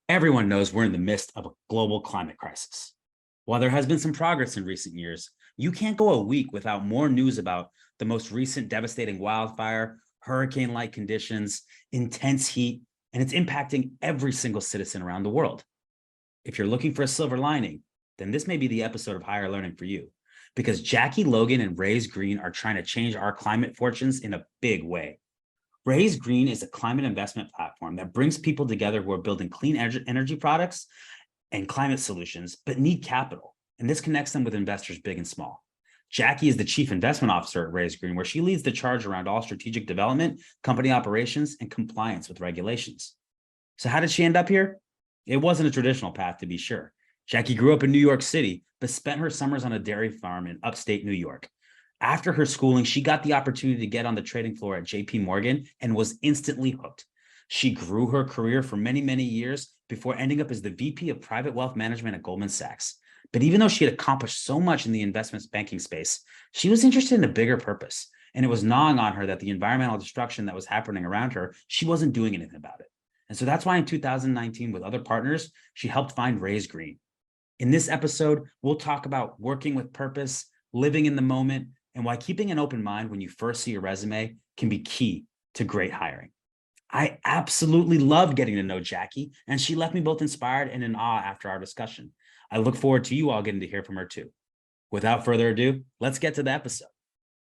Everyone knows we're in the midst of a global climate crisis. While there has been some progress in recent years, you can't go a week without more news about the most recent devastating wildfire, hurricane-like conditions, intense heat, and it's impacting every single citizen around the world. If you're looking for a silver lining, then this may be the episode of Higher Learning for you, because Jackie Logan and Raise Green are trying to change our climate fortunes in a big way. Raise Green is a climate investment platform that brings people together who are building clean energy products and climate solutions, but need capital. And this connects them with investors big and small. Jackie is the chief investment officer at Raise Green, where she leads the charge around all strategic development, company operations, and compliance with regulations. So how did she end up here? It wasn't a traditional path, to be sure. Jackie grew up in New York City, but spent her summers on a dairy farm in upstate New York. After her schooling, she got the opportunity to get on the trading floor at JP Morgan and was instantly hooked. She grew her career for many, many years before ending up as the VP of Private Wealth Management at Goldman Sachs. But even though she had accomplished so much in the investment banking space, she was interested in a bigger purpose. And it was gnawing on her that the environmental destruction that was happening around her, she wasn't doing anything about it. And so that's why in 2019, with other partners, she helped find Raise Green. In this episode, we'll talk about working with purpose, living in the moment, and why keeping an open mind when you first see a resume can be key to great hiring. I absolutely loved getting to know Jackie, and she left me both inspired and in awe after our discussion. I look forward to you all getting to hear from her too. Without further ado, let's get to the episode.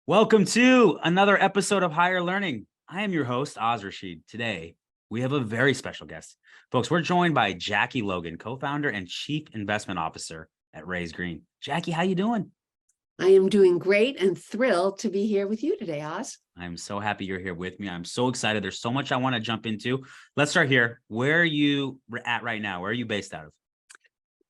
Welcome to another episode of Higher Learning. I am your host, Oz Rashid. Today, we have a very special guest. Folks, we're joined by Jackie Logan, co-founder and chief investment officer at Raise Green. Jackie, how you doing? I am doing great and thrilled to be here with you today, Oz. I'm so happy you're here with me. I'm so excited. There's so much I want to jump into. Let's start here. Where are you at right now? Where are you based out of?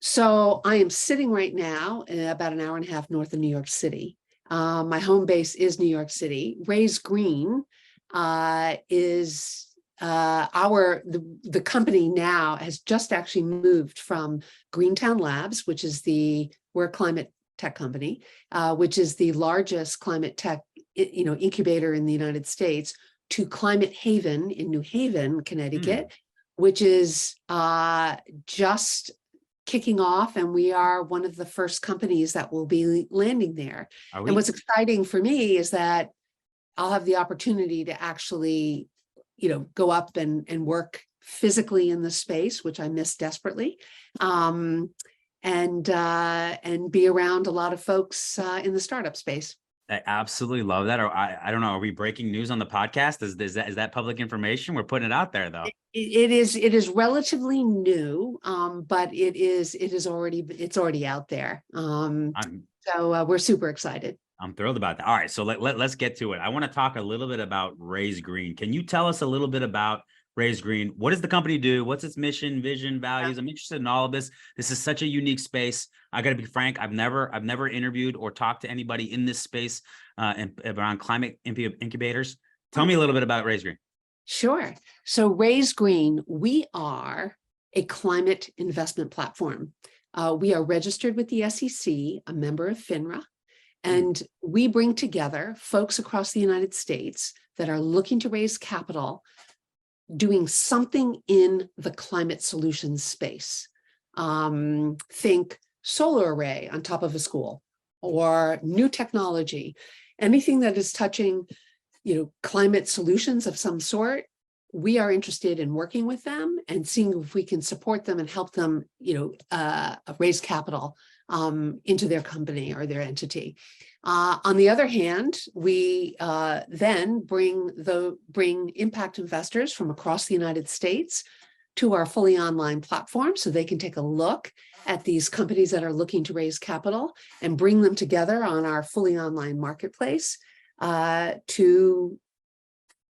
So I am sitting right now about an hour and a half north of New York City. My home base is New York City. Raise Green is the company now has just actually moved from Greentown Labs, which is we're a climate tech company, which is the largest climate tech incubator in the United States, to Climate Haven in New Haven, Connecticut, which is just kicking off, and we are one of the first companies that will be landing there. And what's exciting for me is that I'll have the opportunity to actually go up and work physically in the space, which I miss desperately. And be around a lot of folks in the startup space. I absolutely love that. Or I don't know. Are we breaking news on the podcast? Is that public information? We're putting it out there, though. It is relatively new, but it's already out there. So we're super excited. I'm thrilled about that. All right, so let's get to it. I want to talk a little bit about Raise Green. Can you tell us a little bit about Raise Green? What does the company do? What's its mission, vision, values? I'm interested in all of this. This is such a unique space. I got to be frank. I've never interviewed or talked to anybody in this space around climate incubators. Tell me a little bit about Raise Green. Sure. So Raise Green, we are a climate investment platform. We are registered with the SEC, a member of FINRA, and we bring together folks across the United States that are looking to raise capital doing something in the climate solutions space. Think solar array on top of a school, or new technology, anything that is touching, climate solutions of some sort. We are interested in working with them and seeing if we can support them and help them, raise capital into their company or their entity. On the other hand, we then bring impact investors from across the United States to our fully online platform, so they can take a look at these companies that are looking to raise capital and bring them together on our fully online marketplace to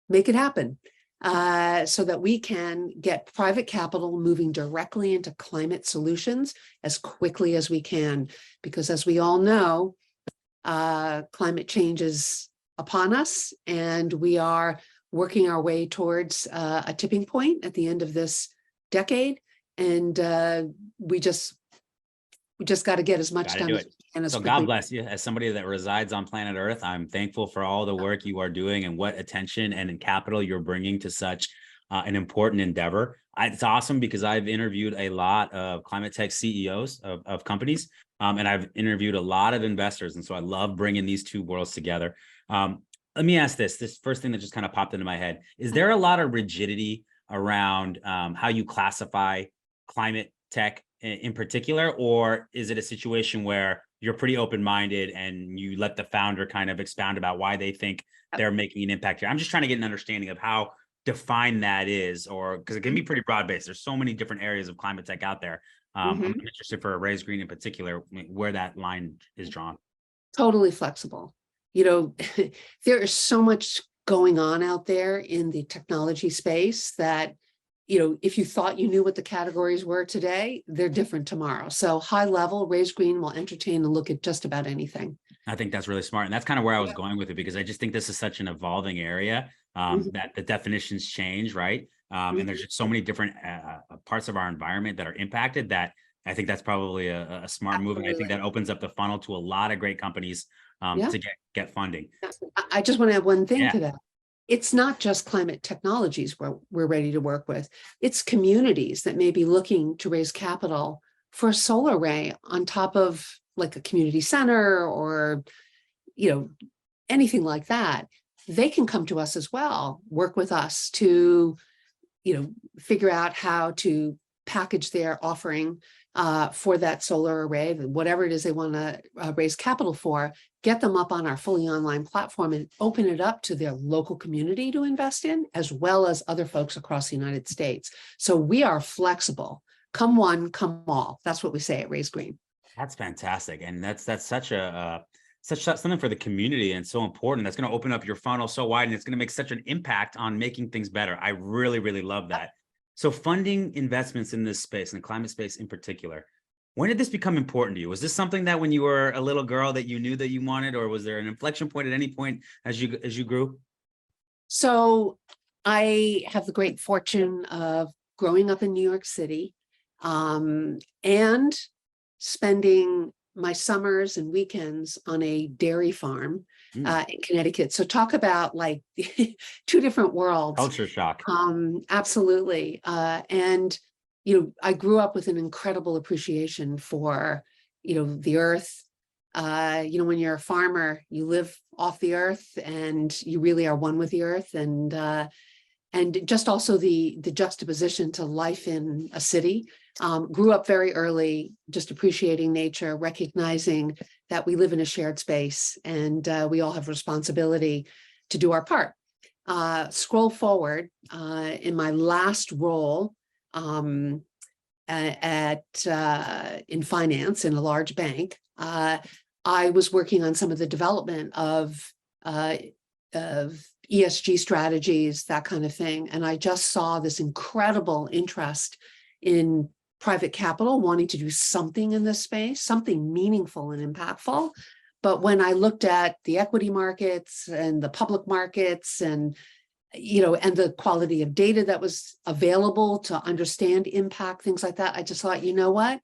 make it happen. So that we can get private capital moving directly into climate solutions as quickly as we can. Because as we all know, climate change is upon us, and we are working our way towards a tipping point at the end of this decade. And we just got to get as much done as we can. So God bless you. As somebody that resides on planet Earth, I'm thankful for all the work you are doing and what attention and capital you're bringing to such an important endeavor. It's awesome because I've interviewed a lot of climate tech CEOs of companies, and I've interviewed a lot of investors. And so I love bringing these two worlds together. Let me ask this first thing that just kind of popped into my head. Is there a lot of rigidity around how you classify climate tech in particular, or is it a situation where you're pretty open-minded and you let the founder kind of expound about why they think they're making an impact here? I'm just trying to get an understanding of how defined that is, or because it can be pretty broad-based. There's so many different areas of climate tech out there. I'm interested for Raise Green in particular, where that line is drawn. Totally flexible. You know, there is so much going on out there in the technology space that, you know, if you thought you knew what the categories were today, they're different tomorrow. So high level, Raise Green will entertain and look at just about anything. I think that's really smart. And that's kind of where I was going with it, because I just think this is such an evolving area that the definitions change, right? And there's just so many different parts of our environment that are impacted that I think that's probably a smart move. And I think that opens up the funnel to a lot of great companies to get funding. I just want to add one thing Yeah. to that. It's not just climate technologies where we're ready to work with. It's communities that may be looking to raise capital for a solar array on top of like a community center or, you know, anything like that. They can come to us as well, work with us to, you know, figure out how to package their offering for that solar array, whatever it is they want to raise capital for, get them up on our fully online platform and open it up to their local community to invest in, as well as other folks across the United States. So we are flexible. Come one, come all. That's what we say at Raise Green. That's fantastic. And that's such a something for the community, and so important. That's going to open up your funnel so wide, and it's going to make such an impact on making things better. I really, really love that. So funding investments in this space, in the climate space in particular, when did this become important to you? Was this something that when you were a little girl that you knew that you wanted, or was there an inflection point at any point as you grew? So I have the great fortune of growing up in New York City and spending my summers and weekends on a dairy farm in Connecticut. So talk about like two different worlds. Culture shock. Absolutely. And, you know, I grew up with an incredible appreciation for, you know, the earth. You know, when you're a farmer, you live off the earth and you really are one with the earth. And just also the juxtaposition to life in a city. Grew up very early, just appreciating nature, recognizing that we live in a shared space and we all have responsibility to do our part. Scroll forward in my last role in finance in a large bank, I was working on some of the development of ESG strategies, that kind of thing. And I just saw this incredible interest in private capital wanting to do something in this space, something meaningful and impactful. But when I looked at the equity markets and the public markets and, you know, and the quality of data that was available to understand impact, things like that, I just thought, you know what?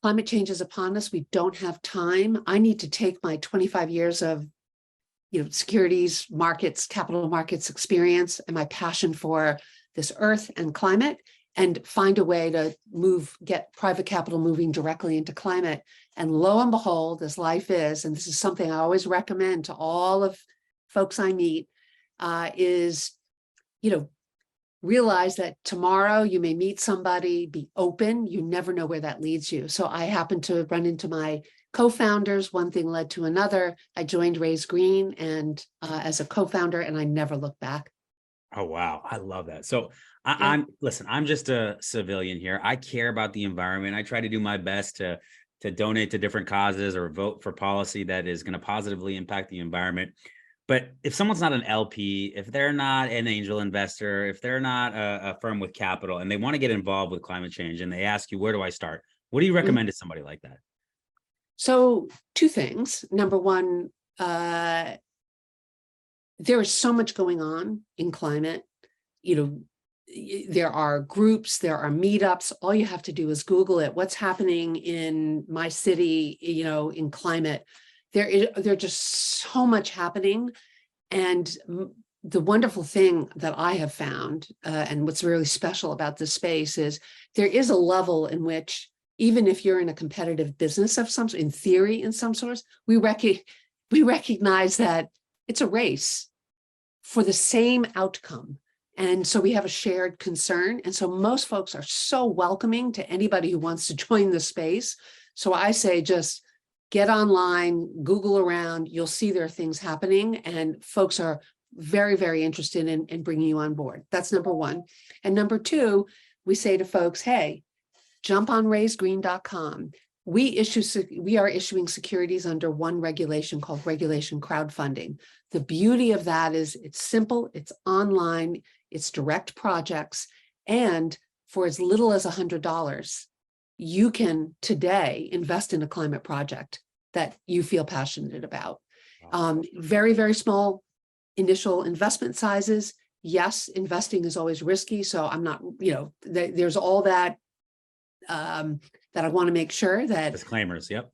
Climate change is upon us. We don't have time. I need to take my 25 years of, you know, securities markets, capital markets experience and my passion for this earth and climate and find a way to get private capital moving directly into climate. And lo and behold, as life is, and this is something I always recommend to all of folks I meet, is, you know, realize that tomorrow you may meet somebody, be open, you never know where that leads you. So I happened to run into my co-founders, one thing led to another. I joined Raise Green and as a co-founder, and I never looked back. Oh, wow. I love that. So listen, I'm just a civilian here. I care about the environment. I try to do my best to donate to different causes or vote for policy that is going to positively impact the environment. But if someone's not an LP, if they're not an angel investor, if they're not a firm with capital and they want to get involved with climate change and they ask you, where do I start? What do you recommend to somebody like that? So two things. Number one, there is so much going on in climate. You know, there are groups, there are meetups. All you have to do is Google it. What's happening in my city, you know, in climate? There's just so much happening. And the wonderful thing that I have found, and what's really special about this space is there is a level in which, even if you're in a competitive business of some, in theory, in some sorts, we recognize that it's a race for the same outcome. And so we have a shared concern. And so most folks are so welcoming to anybody who wants to join the space. So I say, just get online, Google around, you'll see there are things happening, and folks are very, very interested in bringing you on board. That's number one. And number two, we say to folks, hey, jump on raisegreen.com. We are issuing securities under one regulation called regulation crowdfunding. The beauty of that is it's simple, it's online, it's direct projects, and for as little as $100, you can today invest in a climate project that you feel passionate about. Very, very small initial investment sizes. Yes, investing is always risky, so I'm not, there's all that that I want to make sure that Disclaimers, yep.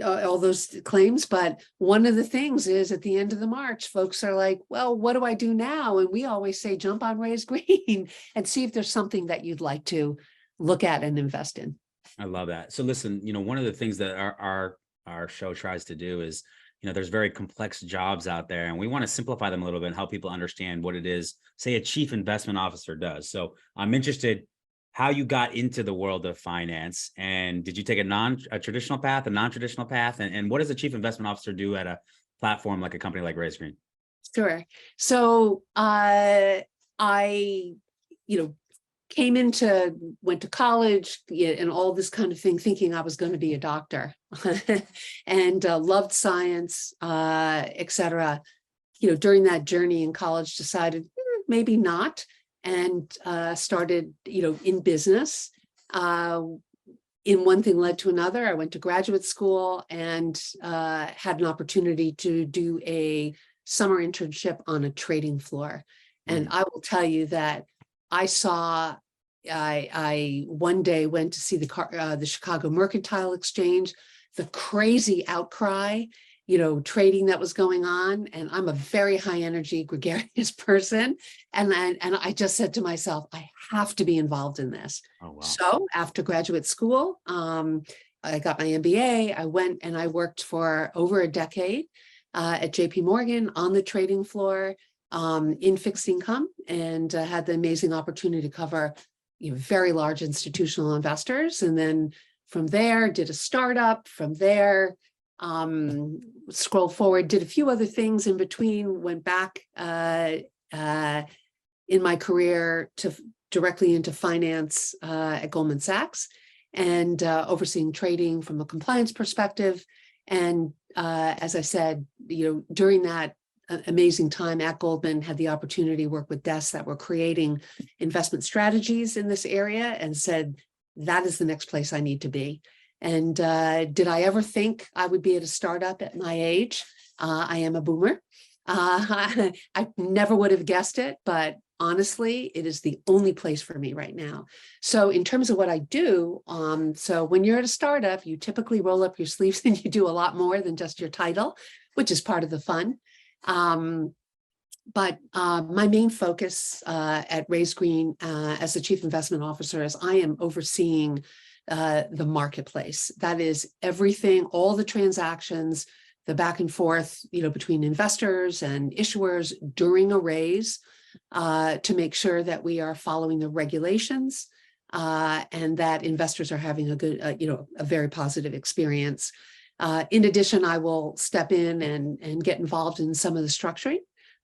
All those claims. But one of the things is, at the end of the March, folks are like, well, what do I do now? And we always say, jump on Raise Green and see if there's something that you'd like to look at and invest in. I love that. So listen, one of the things that our show tries to do is, there's very complex jobs out there, and we want to simplify them a little bit and help people understand what it is, say, a chief investment officer does. So I'm interested how you got into the world of finance, and did you take a traditional path, a non-traditional path, and what does a chief investment officer do at a platform like a company like Raise Green? Sure. So I, went to college and all this kind of thing, thinking I was going to be a doctor, and loved science, et cetera. During that journey in college, decided maybe not, and started, in business. In one thing led to another. I went to graduate school and had an opportunity to do a summer internship on a trading floor. And I will tell you that I one day went to see the Chicago Mercantile Exchange, the crazy outcry, trading that was going on. And I'm a very high energy, gregarious person. And I just said to myself, I have to be involved in this. Oh, wow. So after graduate school, I got my MBA. I went and I worked for over a decade at JP Morgan on the trading floor in fixed income, and had the amazing opportunity to cover very large institutional investors. And then from there, did a startup. From there, scroll forward, did a few other things in between, went back in my career to directly into finance at Goldman Sachs, and overseeing trading from a compliance perspective. And as I said, during that amazing time at Goldman, had the opportunity to work with desks that were creating investment strategies in this area, and said, that is the next place I need to be. And did I ever think I would be at a startup at my age? I am a boomer. I never would have guessed it, but honestly, it is the only place for me right now. So in terms of what I do, so when you're at a startup, you typically roll up your sleeves and you do a lot more than just your title, which is part of the fun. But my main focus at Raise Green as the Chief Investment Officer is I am overseeing the marketplace. That is everything, all the transactions, the back and forth, between investors and issuers during a raise, to make sure that we are following the regulations and that investors are having a good, a very positive experience. In addition, I will step in and get involved in some of the structuring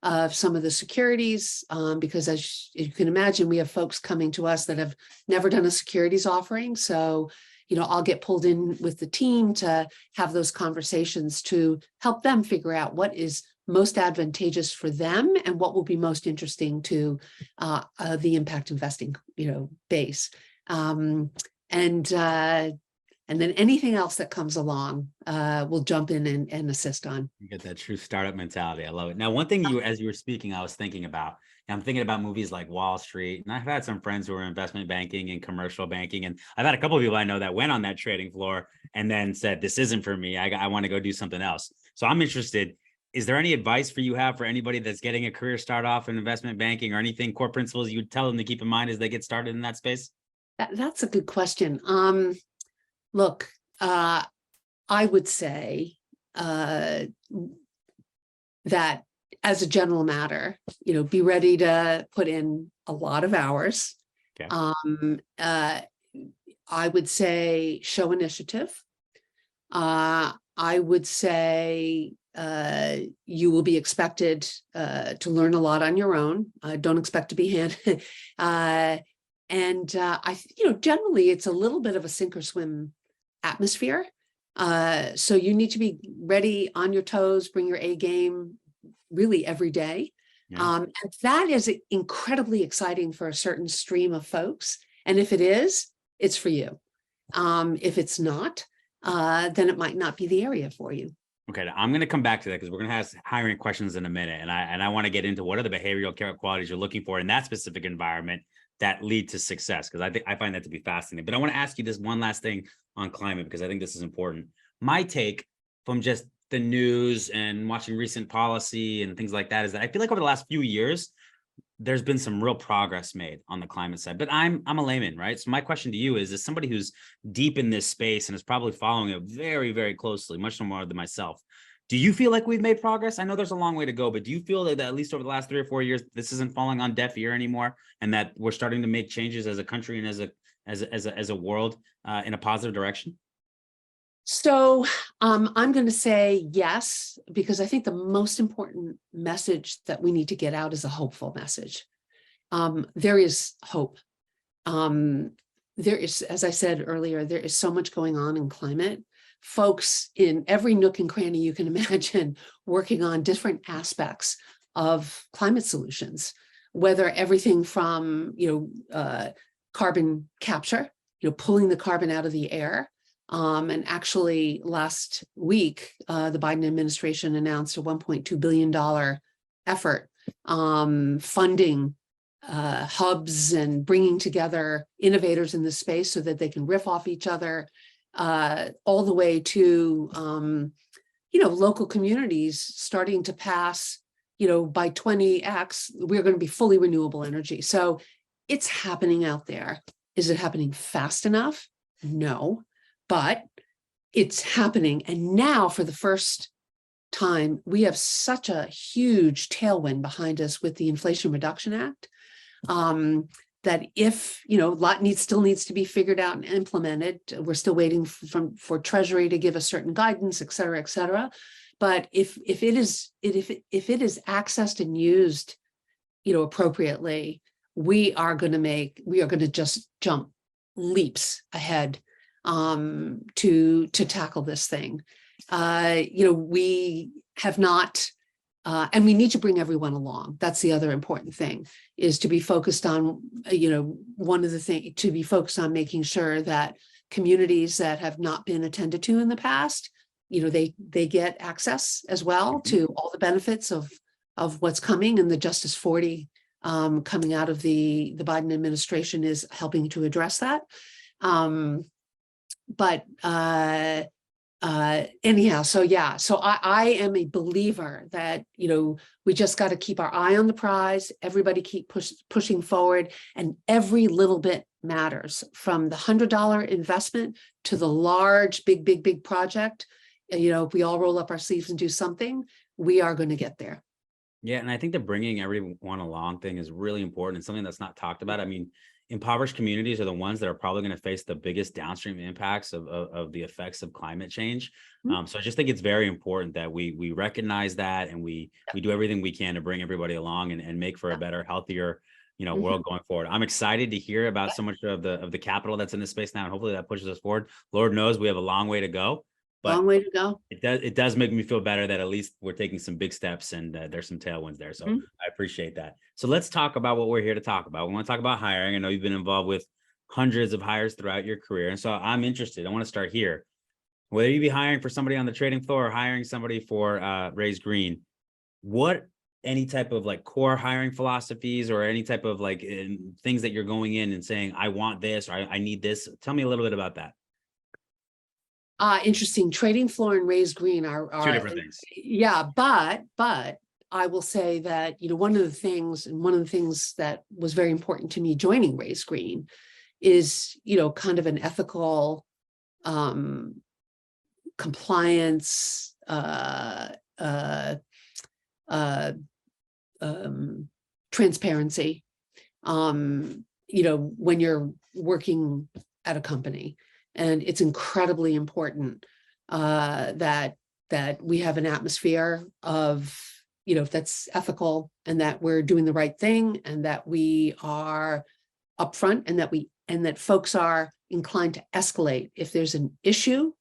of some of the securities, because as you can imagine, we have folks coming to us that have never done a securities offering. So, I'll get pulled in with the team to have those conversations to help them figure out what is most advantageous for them and what will be most interesting to the impact investing, base. And then anything else that comes along, we'll jump in and assist on. You get that true startup mentality. I love it. Now, one thing as you were speaking, I was thinking about, and I'm thinking about movies like Wall Street, and I've had some friends who are in investment banking and commercial banking, and I've had a couple of people I know that went on that trading floor and then said, this isn't for me. I want to go do something else. So I'm interested, is there any advice you have for anybody that's getting a career start off in investment banking, or anything, core principles you would tell them to keep in mind as they get started in that space? That's a good question. Look, I would say that as a general matter, be ready to put in a lot of hours. Okay. I would say show initiative. I would say you will be expected to learn a lot on your own. Don't expect to be handed. Generally, it's a little bit of a sink or swim atmosphere. So you need to be ready, on your toes, bring your A game really every day. Yeah. And that is incredibly exciting for a certain stream of folks. And if it is, it's for you. If it's not, then it might not be the area for you. Okay, I'm going to come back to that because we're going to have hiring questions in a minute, and I want to get into what are the behavioral qualities you're looking for in that specific environment that lead to success, because I find that to be fascinating. But I want to ask you this one last thing on climate, because I think this is important. My take from just the news and watching recent policy and things like that is that I feel like over the last few years, there's been some real progress made on the climate side, but I'm a layman, right? So my question to you is somebody who's deep in this space and is probably following it very, very closely, much more than myself. Do you feel like we've made progress? I know there's a long way to go, but do you feel that at least over the last 3 or 4 years, this isn't falling on deaf ear anymore, and that we're starting to make changes as a country and as a world in a positive direction? So I'm going to say yes, because I think the most important message that we need to get out is a hopeful message. There is hope. There is, as I said earlier, there is so much going on in climate. Folks in every nook and cranny you can imagine working on different aspects of climate solutions, whether everything from, carbon capture, pulling the carbon out of the air. And actually last week, the Biden administration announced a $1.2 billion effort funding hubs and bringing together innovators in this space so that they can riff off each other, all the way to, local communities starting to pass, by 20x, we're going to be fully renewable energy. So it's happening out there. Is it happening fast enough? No. But it's happening. And now for the first time, we have such a huge tailwind behind us with the Inflation Reduction Act, that if, a lot still needs to be figured out and implemented. We're still waiting for Treasury to give us certain guidance, et cetera, et cetera. But if it is accessed and used, appropriately, we are going to just jump leaps ahead to tackle this thing. We have not, and we need to bring everyone along. That's the other important thing, is to be focused on, one of the things, to be focused on making sure that communities that have not been attended to in the past, they get access as well to all the benefits of what's coming. And the Justice 40 coming out of the Biden administration is helping to address that. Anyhow, so yeah, so I am a believer that, we just got to keep our eye on the prize, everybody keep pushing forward, and every little bit matters, from the $100 investment to the large, big project. If we all roll up our sleeves and do something, we are going to get there. Yeah, and I think the bringing everyone along thing is really important, and something that's not talked about. I mean, impoverished communities are the ones that are probably going to face the biggest downstream impacts of the effects of climate change. So I just think it's very important that we recognize that, and we do everything we can to bring everybody along and make for a better, healthier, world going forward. I'm excited to hear about so much of the capital that's in this space now, and hopefully that pushes us forward. Lord knows we have a long way to go. But long way to go. It does make me feel better that at least we're taking some big steps, and there's some tailwinds there. So I appreciate that. So let's talk about what we're here to talk about. We want to talk about hiring. I know you've been involved with hundreds of hires throughout your career, and so I'm interested. I want to start here. Whether you be hiring for somebody on the trading floor or hiring somebody for Raise Green, what any type of like core hiring philosophies or any type of like things that you're going in and saying, I want this, or I need this. Tell me a little bit about that. Interesting. Trading floor and raised green are Two different things. yeah, but I will say that, one of the things that was very important to me joining Raised Green is, kind of an ethical compliance transparency, when you're working at a company. And it's incredibly important that we have an atmosphere of, that's ethical, and that we're doing the right thing, and that we are upfront, and that folks are inclined to escalate. If there's an issue,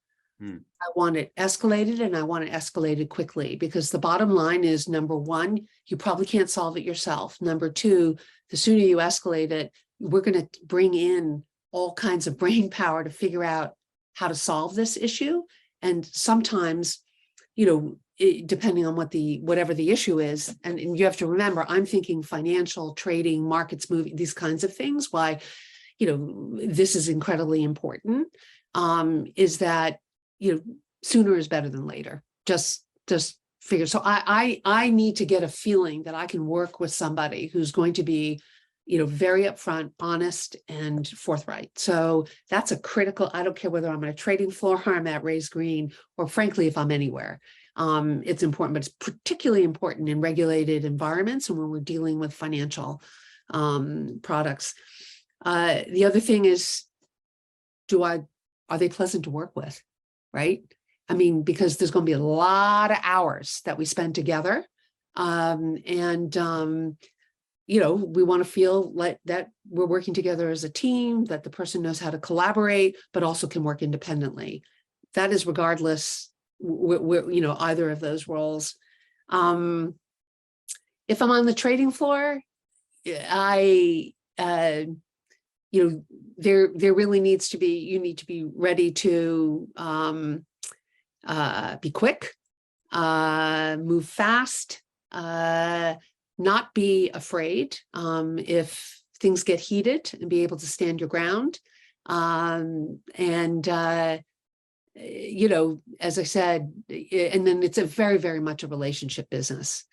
I want it escalated, and I want it escalated quickly, because the bottom line is, number one, you probably can't solve it yourself. Number two, the sooner you escalate it, we're going to bring in all kinds of brain power to figure out how to solve this issue. And sometimes, depending on whatever the issue is, and you have to remember, I'm thinking financial, trading, markets moving, these kinds of things. Why, this is incredibly important, is that, sooner is better than later. Just figure. So I need to get a feeling that I can work with somebody who's going to be, very upfront, honest, and forthright. So that's a critical. I don't care whether I'm on a trading floor or I'm at Raised Green, or frankly, if I'm anywhere. It's important, but it's particularly important in regulated environments and when we're dealing with financial products. The other thing is, are they pleasant to work with? Right? I mean, because there's going to be a lot of hours that we spend together. We want to feel like that we're working together as a team, that the person knows how to collaborate, but also can work independently. That is regardless, either of those roles. If I'm on the trading floor, there really needs to be, you need to be ready to be quick, move fast, not be afraid if things get heated, and be able to stand your ground. As I said, and then it's a very, very much a relationship business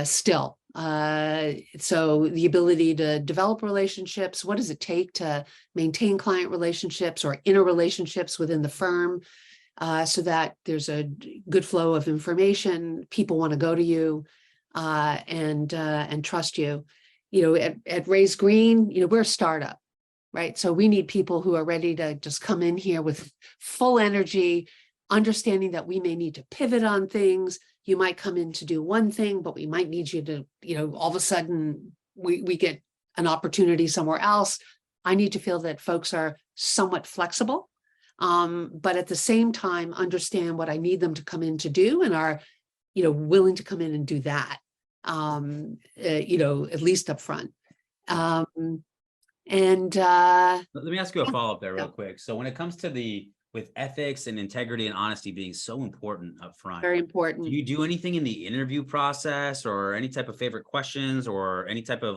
still. So the ability to develop relationships, what does it take to maintain client relationships or interrelationships within the firm, so that there's a good flow of information, people want to go to you and trust you. At Raised Green, we're a startup, right? So we need people who are ready to just come in here with full energy, understanding that we may need to pivot on things. You might come in to do one thing, but we might need you to, all of a sudden we get an opportunity somewhere else. I need to feel that folks are somewhat flexible, but at the same time, understand what I need them to come in to do, and are, willing to come in and do that, at least up front. Let me ask you a follow-up there real quick. So when it comes to with ethics and integrity and honesty being so important up front, very important. Do you do anything in the interview process, or any type of favorite questions, or any type of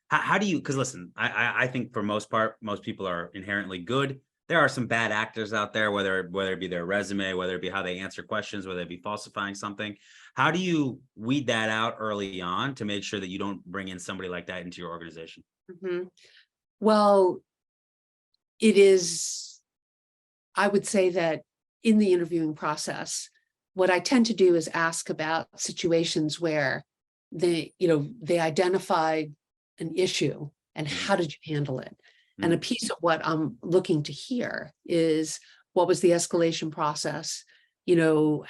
how do you, because listen, I think for most part, most people are inherently good. There are some bad actors out there, whether it be their resume, whether it be how they answer questions, whether it be falsifying something. How do you weed that out early on to make sure that you don't bring in somebody like that into your organization? Mm-hmm. Well, it is, I would say that in the interviewing process, what I tend to do is ask about situations where they identified an issue, and how did you handle it? And a piece of what I'm looking to hear is, what was the escalation process? Was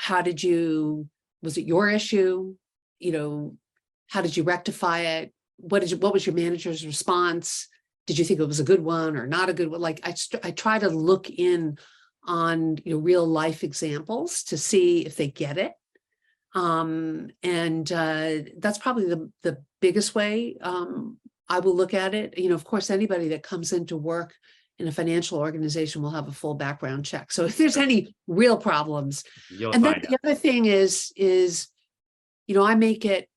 it your issue? How did you rectify it? What was your manager's response? Did you think it was a good one or not a good one? I try to look in on real life examples to see if they get it. That's probably the biggest way I will look at it. Of course, anybody that comes into work in a financial organization will have a full background check. So if there's any real problems, and then the other thing is, I make it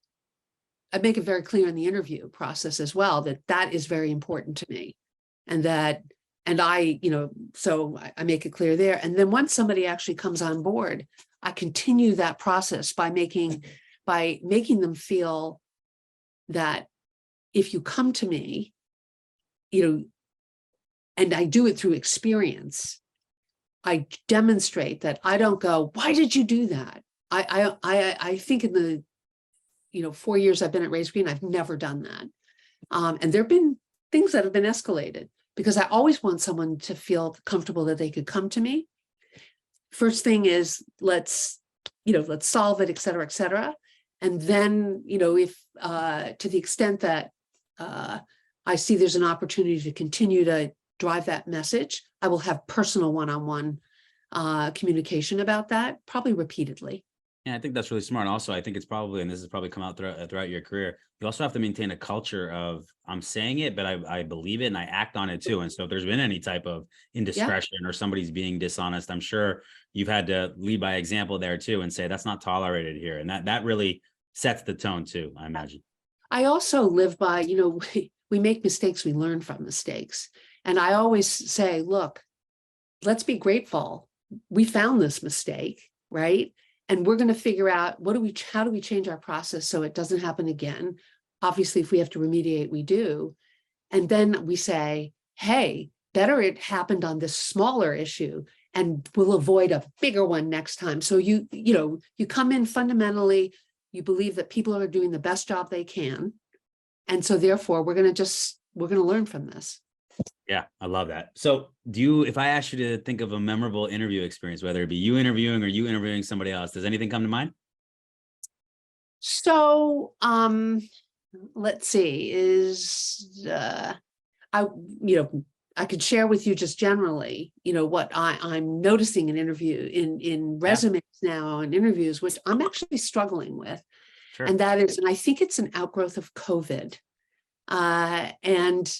very clear in the interview process as well, that is very important to me, and that And so I make it clear there. And then once somebody actually comes on board, I continue that process by making them feel that if you come to me, and I do it through experience, I demonstrate that I don't go, why did you do that? I think in the 4 years I've been at Raise Green, I've never done that. And there've been things that have been escalated because I always want someone to feel comfortable that they could come to me. First thing is let's solve it, et cetera, et cetera. And then, if to the extent that I see there's an opportunity to continue to drive that message, I will have personal one-on-one communication about that, probably repeatedly. Yeah, I think that's really smart. Also, I think it's probably, and this has probably come out throughout your career, you also have to maintain a culture of I'm saying it, but I believe it and I act on it too. And so if there's been any type of indiscretion or somebody's being dishonest, I'm sure you've had to lead by example there too and say that's not tolerated here. And that really sets the tone too, I imagine. I also live by, we make mistakes, we learn from mistakes. And I always say, look, let's be grateful. We found this mistake, right? And we're going to figure out how do we change our process so it doesn't happen again? Obviously, if we have to remediate, we do. And then we say, hey, better it happened on this smaller issue and we'll avoid a bigger one next time. So you come in fundamentally, you believe that people are doing the best job they can. And so therefore we're going to learn from this. Yeah, I love that. So if I asked you to think of a memorable interview experience, whether it be you interviewing or you interviewing somebody else, does anything come to mind? So, let's see, I could share with you just generally, what I'm noticing in resumes now and interviews, which I'm actually struggling with. Sure. And I think it's an outgrowth of COVID. And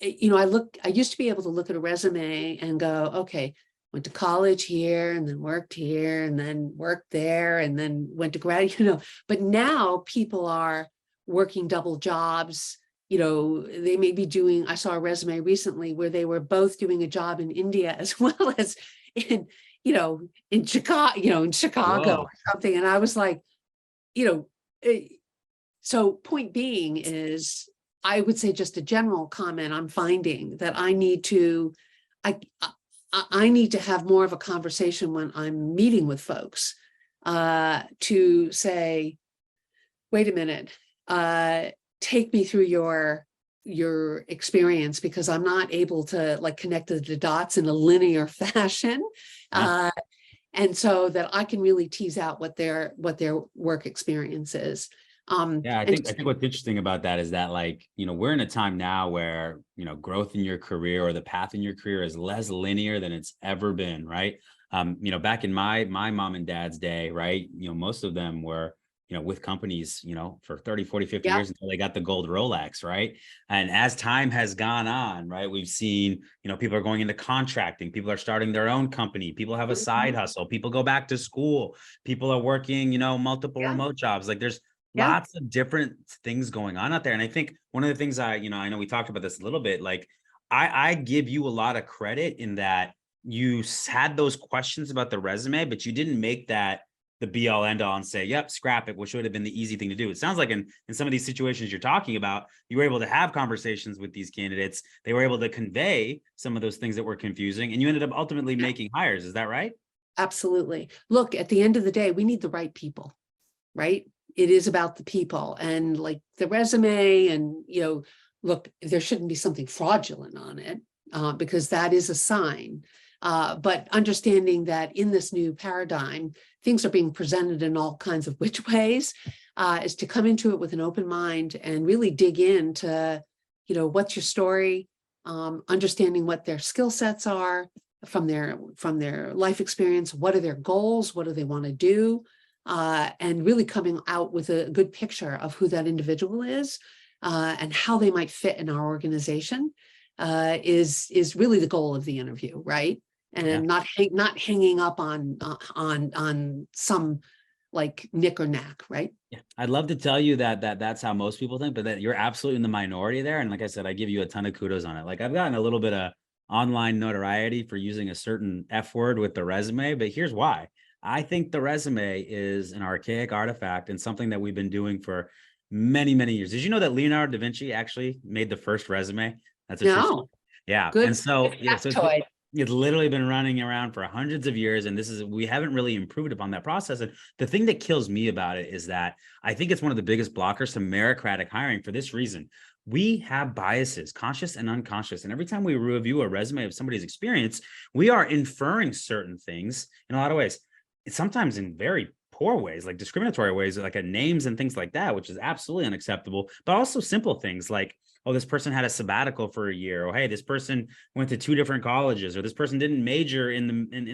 I used to be able to look at a resume and go, okay, went to college here and then worked here and then worked there and then went to grad, but now people are working double jobs. They may be doing, I saw a resume recently where they were both doing a job in India as well as in Chicago Whoa. or something. And I was like, so point being is, I would say just a general comment, I'm finding that I need to have more of a conversation when I'm meeting with folks to say, wait a minute, take me through your experience because I'm not able to connect the dots in a linear fashion. Yeah. And so that I can really tease out what their work experience is. I think what's interesting about that is that we're in a time now where, growth in your career or the path in your career is less linear than it's ever been. Right. Back in my mom and dad's day, right. Most of them were, with companies, for 30, 40, 50 years until they got the gold Rolex. Right. And as time has gone on, right, we've seen, people are going into contracting, people are starting their own company, people have a side hustle, people go back to school, people are working, multiple remote jobs. There's lots of different things going on out there. And I think one of the things I know we talked about this a little bit, I give you a lot of credit in that you had those questions about the resume, but you didn't make that the be all end all and say, yep, scrap it, which would have been the easy thing to do. It sounds like in some of these situations you're talking about, you were able to have conversations with these candidates. They were able to convey some of those things that were confusing and you ended up ultimately making hires. Is that right? Absolutely. Look, at the end of the day, we need the right people, right? It is about the people and the resume and, look, there shouldn't be something fraudulent on it because that is a sign. But understanding that in this new paradigm, things are being presented in all kinds of which ways is to come into it with an open mind and really dig into, what's your story, understanding what their skill sets are from their life experience, what are their goals, what do they want to do, and really coming out with a good picture of who that individual is and how they might fit in our organization is really the goal of the interview, right? And not hanging up on some nick or knack, right? Yeah, I'd love to tell you that's how most people think, but that you're absolutely in the minority there. And like I said, I give you a ton of kudos on it. I've gotten a little bit of online notoriety for using a certain F word with the resume, but here's why. I think the resume is an archaic artifact and something that we've been doing for many, many years. Did you know that Leonardo da Vinci actually made the first resume? That's a true story. No, Yeah. And good, so, good yeah, so factoid. it's literally been running around for hundreds of years. And we haven't really improved upon that process. And the thing that kills me about it is that I think it's one of the biggest blockers to meritocratic hiring for this reason. We have biases, conscious and unconscious. And every time we review a resume of somebody's experience, we are inferring certain things in a lot of ways. Sometimes in very poor ways, like discriminatory ways, like names and things like that, which is absolutely unacceptable, but also simple things like, oh, this person had a sabbatical for a year, or hey, this person went to 2 different colleges, or this person didn't major in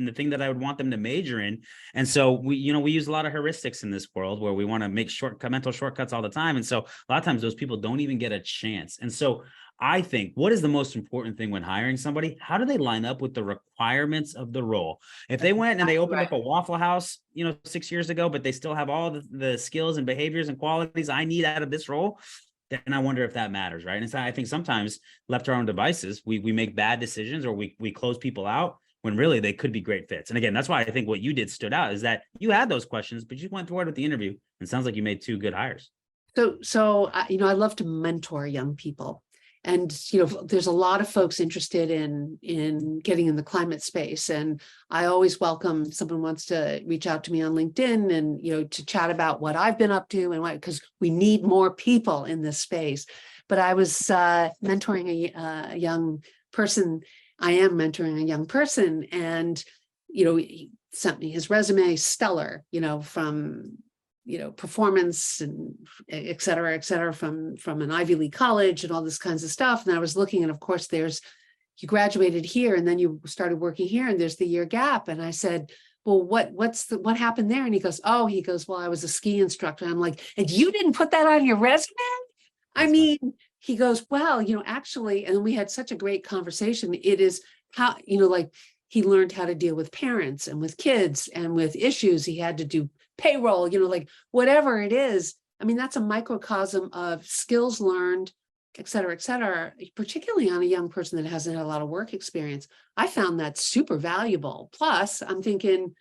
the thing that I would want them to major in. And so we use a lot of heuristics in this world where we want to make mental shortcuts all the time. And so a lot of times those people don't even get a chance. And so I think, what is the most important thing when hiring somebody? How do they line up with the requirements of the role? If they went and they opened up a Waffle House, 6 years ago, but they still have all the skills and behaviors and qualities I need out of this role, then I wonder if that matters, right? And so I think sometimes left to our own devices, we make bad decisions, or we close people out when really they could be great fits. And again, that's why I think what you did stood out, is that you had those questions, but you went through it with the interview. And it sounds like you made 2 good hires. So I love to mentor young people. And, there's a lot of folks interested in getting in the climate space. And I always welcome someone wants to reach out to me on LinkedIn and, to chat about what I've been up to and why, because we need more people in this space. But I was mentoring a young person. I am mentoring a young person, and, he sent me his resume, stellar, from performance and et cetera, from an Ivy League college and all this kinds of stuff. And I was looking, and of course you graduated here and then you started working here, and there's the year gap. And I said, well, what happened there? And he goes, well, I was a ski instructor. And I'm like, and you didn't put that on your resume? I mean, he goes, well, actually, and we had such a great conversation. It is how, like, he learned how to deal with parents and with kids and with issues. He had to do payroll, like whatever it is. I mean, that's a microcosm of skills learned, et cetera, particularly on a young person that hasn't had a lot of work experience. I found that super valuable. Plus, I'm thinking,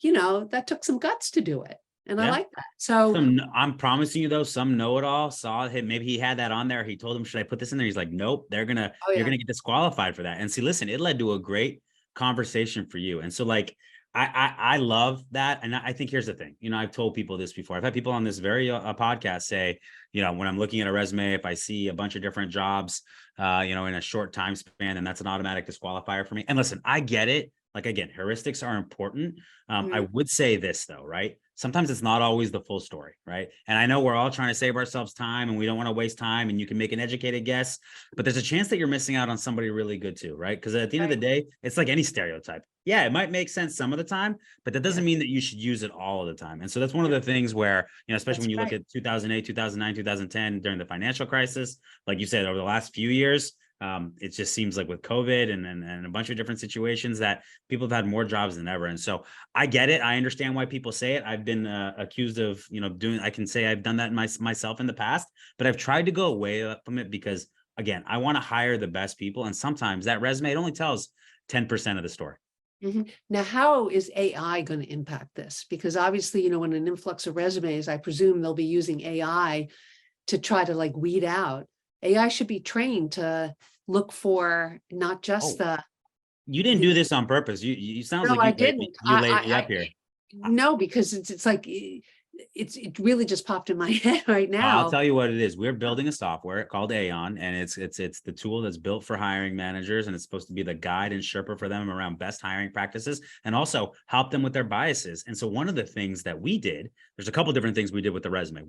that took some guts to do it. And I like that. So I'm promising you, though, some know-it-all saw him. Maybe he had that on there. He told him, should I put this in there? He's like, nope, you're going to get disqualified for that. And see, listen, it led to a great conversation for you. And so like, I love that. And I think here's the thing, I've told people this before. I've had people on this very podcast say, when I'm looking at a resume, if I see a bunch of different jobs, in a short time span, then that's an automatic disqualifier for me. And listen, I get it. Like, again, heuristics are important. I would say this though, right? Sometimes it's not always the full story, right? And I know we're all trying to save ourselves time and we don't want to waste time, and you can make an educated guess, but there's a chance that you're missing out on somebody really good too, right? Because at the end of the day, it's like any stereotype. Yeah, it might make sense some of the time, but that doesn't mean that you should use it all of the time. And so that's one of the things where, especially when you look at 2008, 2009, 2010, during the financial crisis, like you said, over the last few years, it just seems like with COVID and a bunch of different situations that people have had more jobs than ever. And so I get it. I understand why people say it. I've been accused of, I can say I've done that myself in the past, but I've tried to go away from it because, again, I want to hire the best people. And sometimes that resume, it only tells 10% of the story. Now, how is AI going to impact this? Because obviously, when an influx of resumes, I presume they'll be using AI to try to like weed out. AI should be trained to look for not just You didn't do this on purpose. You sounds no, like I didn't. you laid me up here. No, because it's like it really just popped in my head right now. I'll tell you what it is. We're building a software called Aon, and it's the tool that's built for hiring managers, and it's supposed to be the guide and Sherpa for them around best hiring practices, and also help them with their biases. And so one of the things that we did, there's a couple of different things we did with the resume.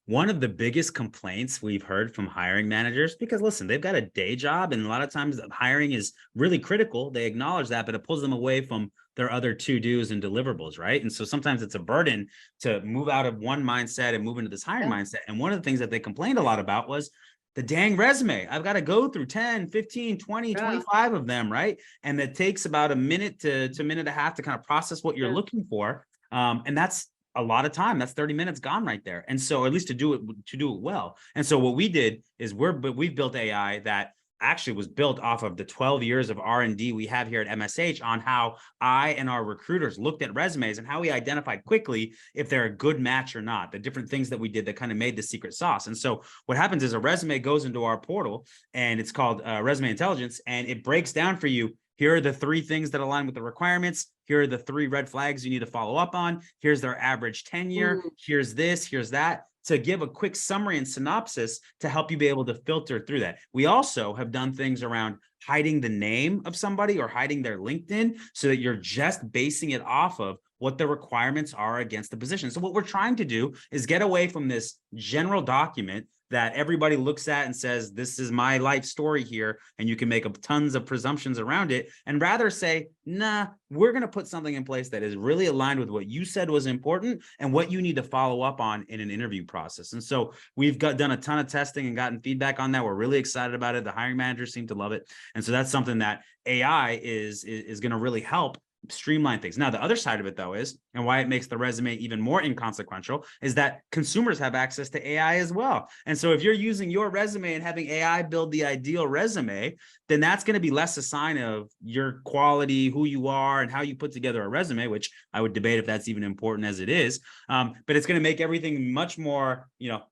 One of the biggest complaints we've heard from hiring managers, because listen, they've got a day job, and a lot of times hiring is really critical. They acknowledge that, but it pulls them away from their other to-dos and deliverables, right? And so sometimes it's a burden to move out of one mindset and move into this hiring mindset. And one of the things that they complained a lot about was the dang resume. I've got to go through 10, 15, 20, 25 of them, right? And it takes about a minute to a minute and a half to kind of process what you're looking for. And that's a lot of time. That's 30 minutes gone right there. And so at least to do it well. And so what we did is we've built AI that actually was built off of the 12 years of R&D we have here at MSH on how I and our recruiters looked at resumes and how we identified quickly if they're a good match or not, the different things that we did that kind of made the secret sauce. And so what happens is a resume goes into our portal, and it's called Resume Intelligence, and it breaks down for you, here are the 3 things that align with the requirements. Here are the 3 red flags you need to follow up on. Here's their average tenure. Here's this, here's that, to give a quick summary and synopsis to help you be able to filter through that. We also have done things around hiding the name of somebody or hiding their LinkedIn so that you're just basing it off of what the requirements are against the position. So what we're trying to do is get away from this general document that everybody looks at and says, this is my life story here, and you can make up tons of presumptions around it, and rather say, nah, we're going to put something in place that is really aligned with what you said was important and what you need to follow up on in an interview process. And so we've done a ton of testing and gotten feedback on that. We're really excited about it. The hiring managers seem to love it. And so that's something that AI is going to really help streamline things. Now, the other side of it, though, is, and why it makes the resume even more inconsequential, is that consumers have access to AI as well. And so if you're using your resume and having AI build the ideal resume, then that's going to be less a sign of your quality, who you are, and how you put together a resume, which I would debate if that's even important as it is. But it's going to make everything much more,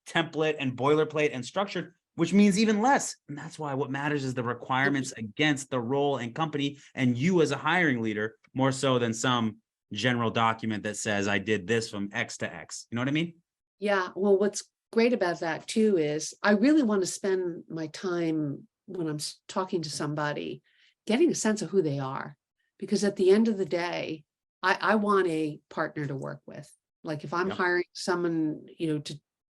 template and boilerplate and structured, which means even less. And that's why what matters is the requirements against the role and company and you as a hiring leader, more so than some general document that says I did this from X to X. You know what I mean? Yeah. Well, what's great about that too is I really want to spend my time when I'm talking to somebody, getting a sense of who they are, because at the end of the day, I want a partner to work with. Like if I'm hiring someone,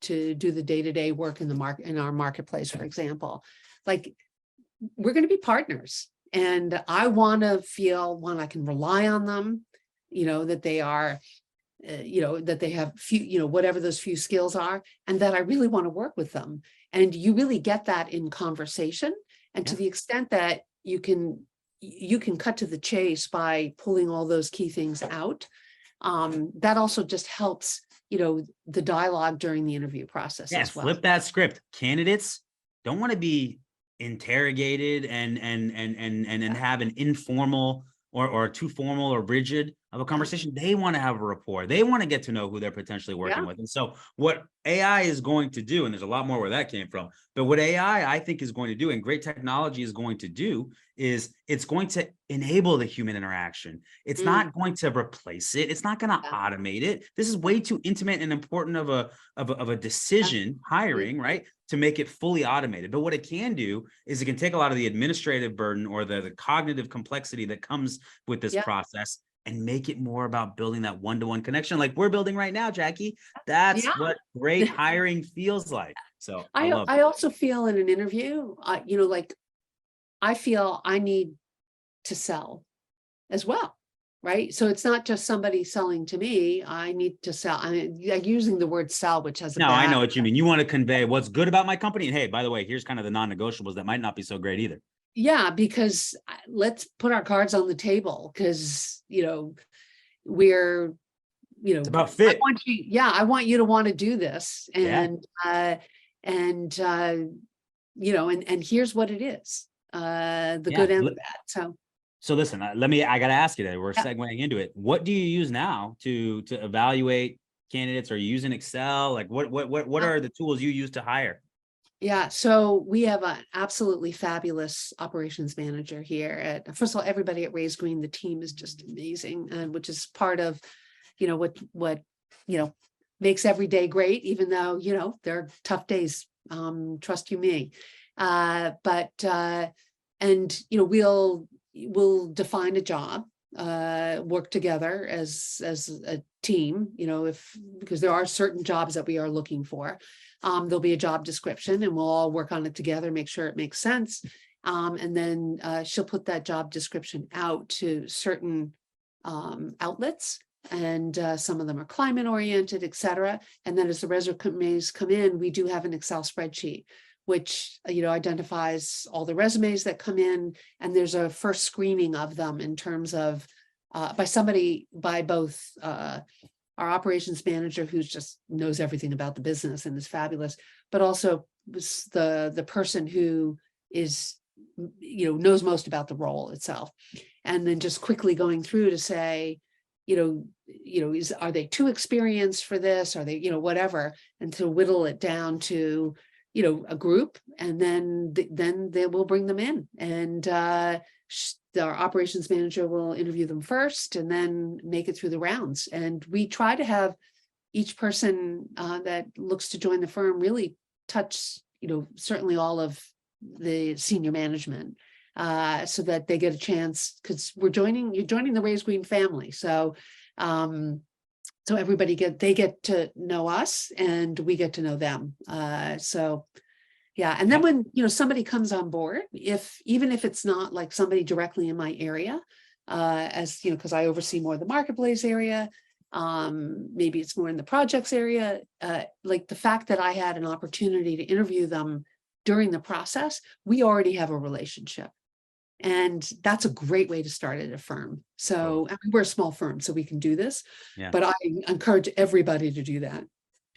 to do the day-to-day work in the market, in our marketplace, for example, like we're going to be partners, and I want to feel, one, I can rely on them, that they are, that they have few, whatever those few skills are, and that I really want to work with them. And you really get that in conversation. And to the extent that you can cut to the chase by pulling all those key things out, that also just helps, the dialogue during the interview process as well. Flip that script. Candidates don't want to be interrogated and have an informal or too formal or rigid of a conversation. They want to have a rapport. They want to get to know who they're potentially working with. And so what AI is going to do, and there's a lot more where that came from, but what AI I think is going to do, and great technology is going to do, is it's going to enable the human interaction. It's not going to replace it. It's not going to automate it. This is way too intimate and important of a decision, hiring, right, to make it fully automated. But what it can do is it can take a lot of the administrative burden or the cognitive complexity that comes with this process and make it more about building that one-to-one connection like we're building right now, Jackie. That's what great hiring feels like. So I also feel in an interview, like I feel I need to sell as well, right? So it's not just somebody selling to me. I need to sell. I mean, like using the word sell, which has I know what you mean. You want to convey what's good about my company. And hey, by the way, here's kind of the non-negotiables that might not be so great either. Yeah, because let's put our cards on the table, because, we're, it's about fit. I want you to want to do this. And, and here's what it is, the good and the bad. So listen, I got to ask you that. We're segueing into it. What do you use now to evaluate candidates? Are you using Excel? Like what are the tools you use to hire? Yeah, so we have an absolutely fabulous operations manager here. First of all, everybody at Raise Green, the team is just amazing, and which is part of, what makes every day great, even though there are tough days. Trust you me. We'll define a job, work together as a team. Because there are certain jobs that we are looking for. There'll be a job description, and we'll all work on it together, make sure it makes sense. And then she'll put that job description out to certain outlets, and some of them are climate oriented, et cetera. And then as the resumes come in, we do have an Excel spreadsheet, which identifies all the resumes that come in, and there's a first screening of them in terms of by both our operations manager, who just knows everything about the business and is fabulous, but also the person who is knows most about the role itself. And then just quickly going through to say, are they too experienced for this? Are they, whatever, and to whittle it down to, a group, and then they will bring them in, and our operations manager will interview them first and then make it through the rounds. And we try to have each person that looks to join the firm really touch, certainly all of the senior management, so that they get a chance, because you're joining the Raise Green family. So so everybody they get to know us and we get to know them. So yeah. And then when, somebody comes on board, even if it's not like somebody directly in my area, as because I oversee more of the marketplace area, maybe it's more in the projects area, like the fact that I had an opportunity to interview them during the process, we already have a relationship. And that's a great way to start at a firm. So I mean, we're a small firm, so we can do this, but I encourage everybody to do that.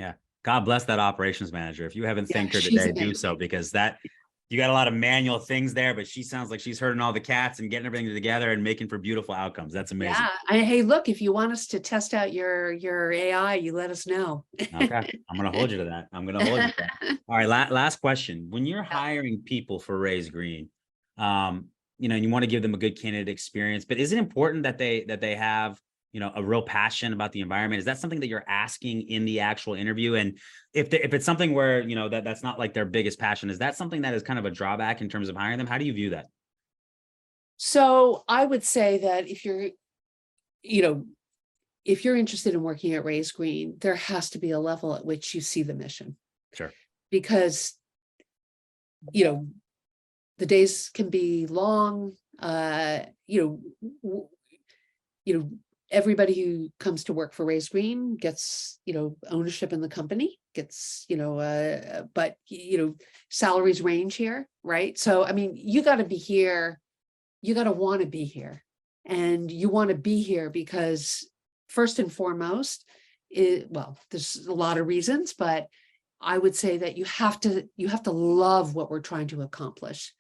Yeah. God bless that operations manager. If you haven't thanked her she's today, amazing. do so, because you got a lot of manual things there, but she sounds like she's herding all the cats and getting everything together and making for beautiful outcomes. That's amazing. Yeah. Hey, look, if you want us to test out your AI, you let us know. Okay. I'm going to hold you to that. I'm going to hold you to that. All right. Last question. When you're hiring people for Raise Green, and you want to give them a good candidate experience, but is it important that they have, a real passion about the environment? Is that something that you're asking in the actual interview? And if it's something where, that's not like their biggest passion, is that something that is kind of a drawback in terms of hiring them? How do you view that? So I would say that if you're interested in working at Raise Green, there has to be a level at which you see the mission. Sure. Because, the days can be long, everybody who comes to work for Raise Green gets, ownership in the company, gets, but, salaries range here, right? So, I mean, you got to be here, you got to want to be here, and you want to be here because first and foremost, there's a lot of reasons, but I would say that you have to love what we're trying to accomplish.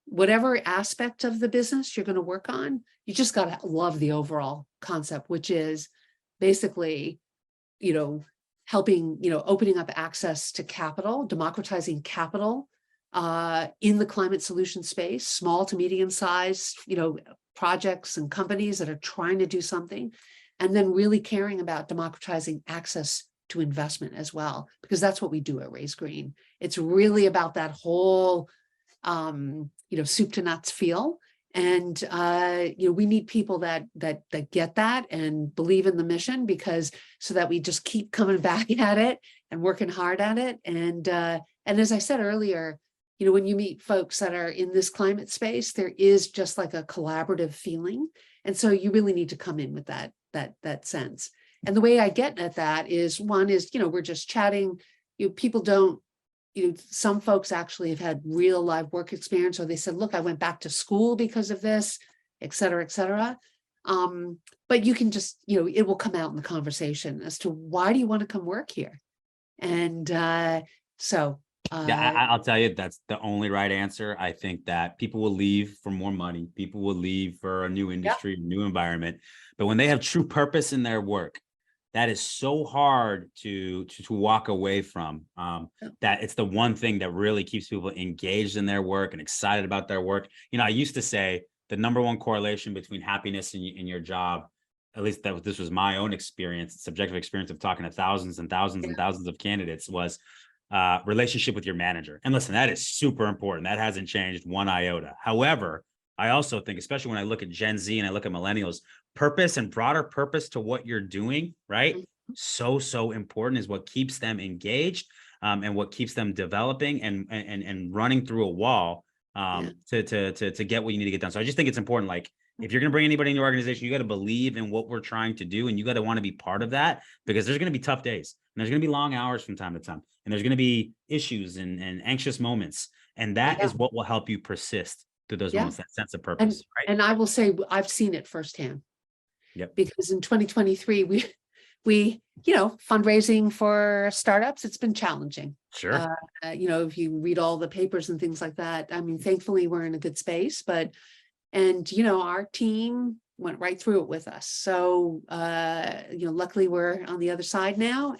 Whatever aspect of the business you're going to work on, you just got to love the overall concept, which is basically, helping, opening up access to capital, democratizing capital in the climate solution space, small to medium sized, projects and companies that are trying to do something, and then really caring about democratizing access to investment as well, because that's what we do at Raise Green. It's really about that whole soup to nuts feel. And, we need people that get that and believe in the mission, so that we just keep coming back at it and working hard at it. And as I said earlier, when you meet folks that are in this climate space, there is just like a collaborative feeling. And so you really need to come in with that sense. And the way I get at that is, one is, we're just chatting, people don't, some folks actually have had real live work experience, or they said, look, I went back to school because of this, et cetera, et cetera. But you can just, it will come out in the conversation as to why do you want to come work here? And I'll tell you, that's the only right answer. I think that people will leave for more money. People will leave for a new industry, new environment. But when they have true purpose in their work, that is so hard to walk away from, that it's the one thing that really keeps people engaged in their work and excited about their work. I used to say the number one correlation between happiness in your job, at least this was my own experience, subjective experience of talking to thousands and thousands and thousands of candidates, was relationship with your manager. And listen, that is super important. That hasn't changed one iota. However, I also think, especially when I look at Gen Z and I look at millennials, purpose and broader purpose to what you're doing, right? So important, is what keeps them engaged, and what keeps them developing and running through a wall to get what you need to get done. So I just think it's important. Like, if you're going to bring anybody in your organization, you got to believe in what we're trying to do, and you got to want to be part of that, because there's going to be tough days, and there's going to be long hours from time to time, and there's going to be issues and anxious moments. And that is what will help you persist through those moments, that sense of purpose. And I will say, I've seen it firsthand. Yep. Because in 2023, fundraising for startups, it's been challenging. Sure. If you read all the papers and things like that, I mean, thankfully we're in a good space, our team went right through it with us. So, luckily we're on the other side now,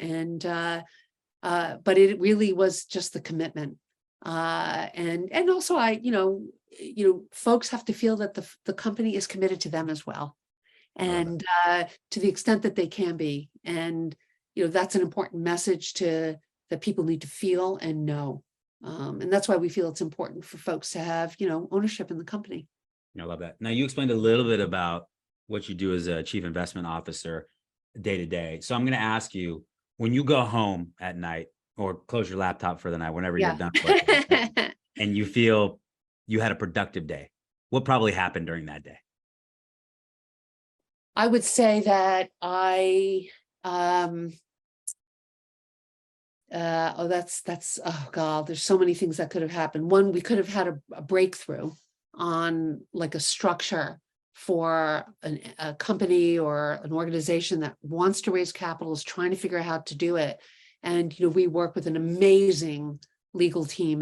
but it really was just the commitment. And also folks have to feel that the company is committed to them as well. And to the extent that they can be. And, that's an important message that people need to feel and know. And that's why we feel it's important for folks to have, ownership in the company. I love that. Now, you explained a little bit about what you do as a chief investment officer day to day. So I'm going to ask you, when you go home at night or close your laptop for the night, whenever you're done working, and you feel you had a productive day, what probably happened during that day? I would say that oh God, there's so many things that could have happened. One, we could have had a breakthrough on like a structure for a company or an organization that wants to raise capital, is trying to figure out how to do it. And, we work with an amazing legal team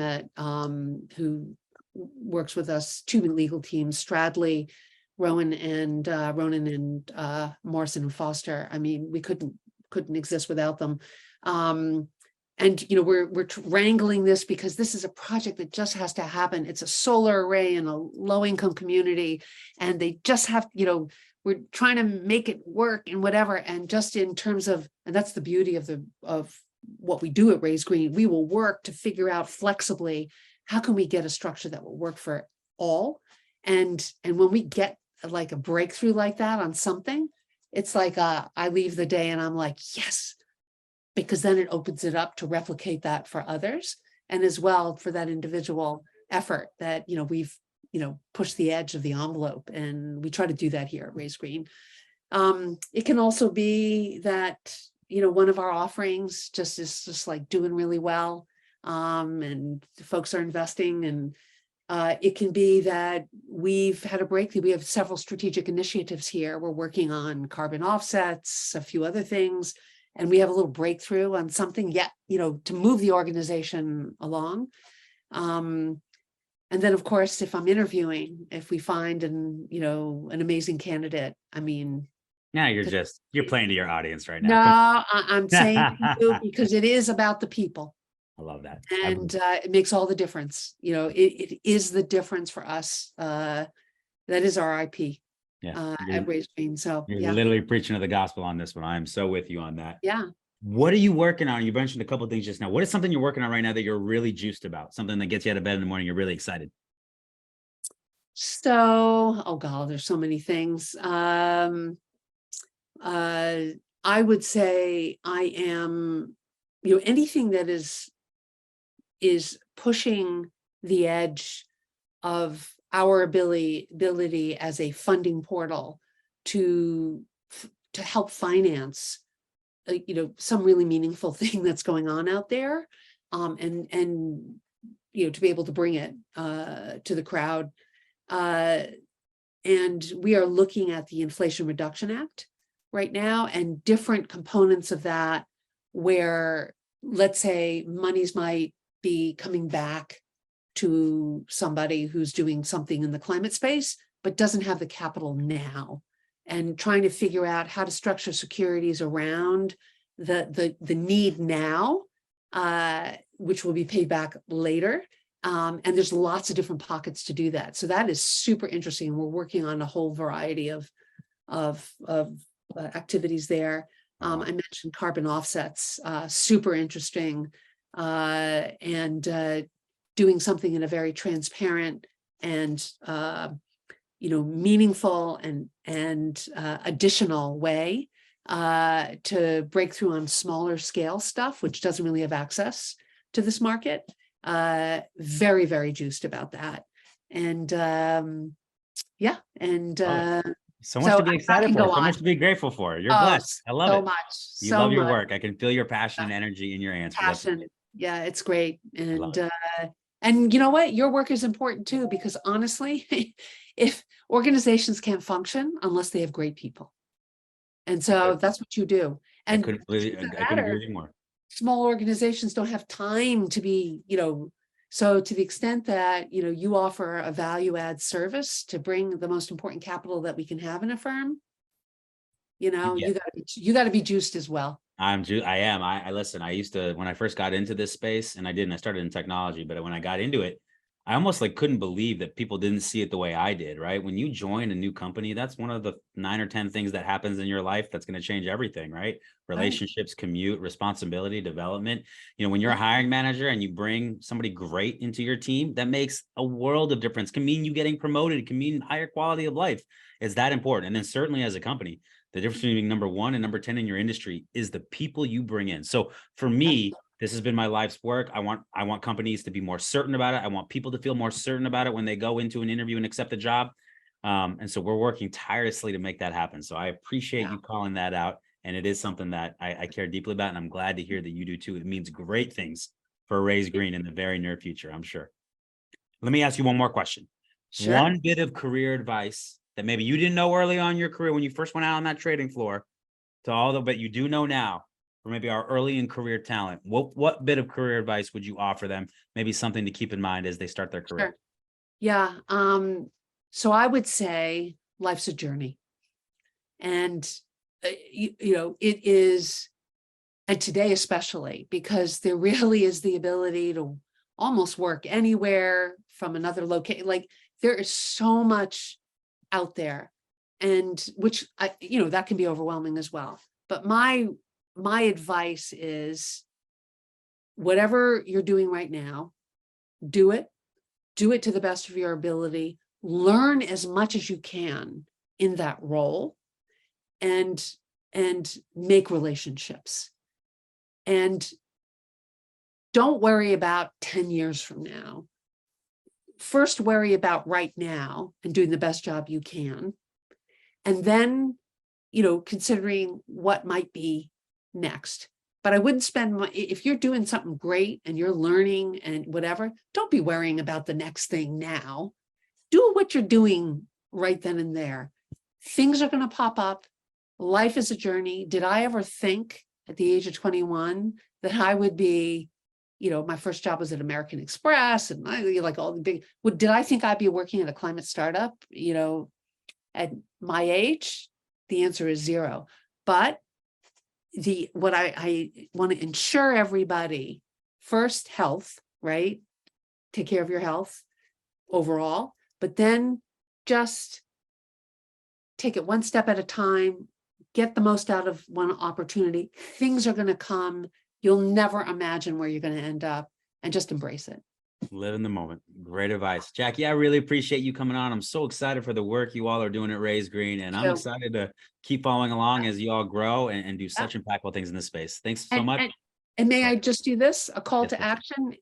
who works with us, two legal teams, Stradley, Ronan and Morrison and Foster. I mean, we couldn't exist without them. We're wrangling this because this is a project that just has to happen. It's a solar array in a low-income community, and they just have, we're trying to make it work and whatever. And just in terms of, and that's the beauty of what we do at Raise Green, we will work to figure out flexibly, how can we get a structure that will work for all? And when we get like a breakthrough like that on something, it's like I leave the day and I'm like, yes, because then it opens it up to replicate that for others, and as well for that individual effort that we've pushed the edge of the envelope, and we try to do that here at Raise Green. It can also be that one of our offerings is just like doing really well, and folks are investing, and it can be that we've had a breakthrough. We have several strategic initiatives here. We're working on carbon offsets, a few other things, and we have a little breakthrough on something yet, to move the organization along. And then, of course, if I'm interviewing, if we find an amazing candidate, I mean. Now you're playing to your audience right now. No, I'm saying because it is about the people. I love that. And it makes all the difference. It is the difference for us. That is our IP. At Raise Green. So you're literally preaching to the gospel on this one. I am so with you on that. Yeah. What are you working on? You mentioned a couple of things just now. What is something you're working on right now that you're really juiced about? Something that gets you out of bed in the morning, you're really excited? So, oh God, there's so many things. I would say I am, anything that is pushing the edge of our ability as a funding portal to help finance, some really meaningful thing that's going on out there, and to be able to bring it to the crowd. And we are looking at the Inflation Reduction Act right now, and different components of that, where let's say monies might be coming back to somebody who's doing something in the climate space, but doesn't have the capital now, and trying to figure out how to structure securities around the need now, which will be paid back later. And there's lots of different pockets to do that. So that is super interesting. We're working on a whole variety of activities there. I mentioned carbon offsets, super interesting, and doing something in a very transparent and meaningful and additional way to break through on smaller scale stuff, which doesn't really have access to this market. Very, very juiced about that. And so much to be excited for, so much to be grateful for. You're blessed. I love it. So much. You love your work. I can feel your passion and energy in your answer. Passion. Yeah, it's great. And you know what? Your work is important too, because honestly, if organizations can't function unless they have great people. And so that's what you do. I And couldn't truth really, of the I couldn't agree matter, with you more. small organizations don't have time to be, so to the extent that, you offer a value add service to bring the most important capital that we can have in a firm, Yeah. you gotta be juiced as well. I am. I listen, I used to, when I first got into this space, and I started in technology, but when I got into it, I almost like couldn't believe that people didn't see it the way I did, right? When you join a new company, that's one of the 9 or 10 things that happens in your life that's going to change everything, right? Right. Relationships, commute, responsibility, development. When you're a Right. hiring manager and you bring somebody great into your team, that makes a world of difference. Can mean you getting promoted, can mean higher quality of life. It's that important. And then certainly as a company, the difference between number 1 and number 10 in your industry is the people you bring in. So for me, this has been my life's work. I want companies to be more certain about it. I want people to feel more certain about it when they go into an interview and accept a job. And so we're working tirelessly to make that happen. So I appreciate you calling that out. And it is something that I care deeply about. And I'm glad to hear that you do too. It means great things for Raise Green in the very near future, I'm sure. Let me ask you one more question. Sure. One bit of career advice that maybe you didn't know early on in your career when you first went out on that trading floor but you do know now, or maybe our early in career talent, what bit of career advice would you offer them? Maybe something to keep in mind as they start their career. Sure. Yeah. So I would say life's a journey. And, it is, and today especially, because there really is the ability to almost work anywhere from another location. Like there is so much out there, and which that can be overwhelming as well. But my advice is whatever you're doing right now, do it to the best of your ability, learn as much as you can in that role, and make relationships. And don't worry about 10 years from now. First, worry about right now and doing the best job you can. And then, considering what might be next. But I wouldn't spend if you're doing something great and you're learning and whatever, don't be worrying about the next thing now. Do what you're doing right then and there. Things are going to pop up. Life is a journey. Did I ever think at the age of 21 that I would be, my first job was at American Express and I like all the big, did I think I'd be working at a climate startup, at my age? The answer is 0. But what I want to ensure everybody, first, health, right? Take care of your health overall, but then just take it one step at a time, get the most out of one opportunity. Things are going to come. You'll never imagine where you're going to end up, and just embrace it. Live in the moment. Great advice. Jackie, I really appreciate you coming on. I'm so excited for the work you all are doing at Raise Green, and I'm excited to keep following along as you all grow and do such impactful things in this space. Thanks so much. And may I just do this, a call to action?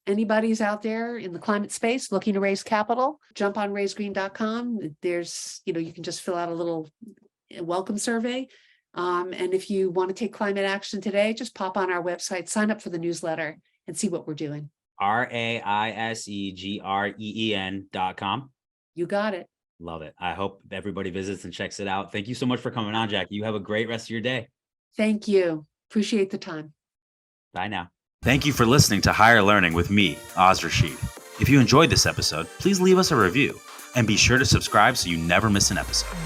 Anybody's out there in the climate space looking to raise capital, jump on raisegreen.com. There's, you can just fill out a little welcome survey. And if you want to take climate action today, just pop on our website, sign up for the newsletter and see what we're doing. RAISEGREEN.com. You got it. Love it. I hope everybody visits and checks it out. Thank you so much for coming on, Jackie. You have a great rest of your day. Thank you. Appreciate the time. Bye now. Thank you for listening to Higher Learning with me, Oz Rashid. If you enjoyed this episode, please leave us a review and be sure to subscribe so you never miss an episode.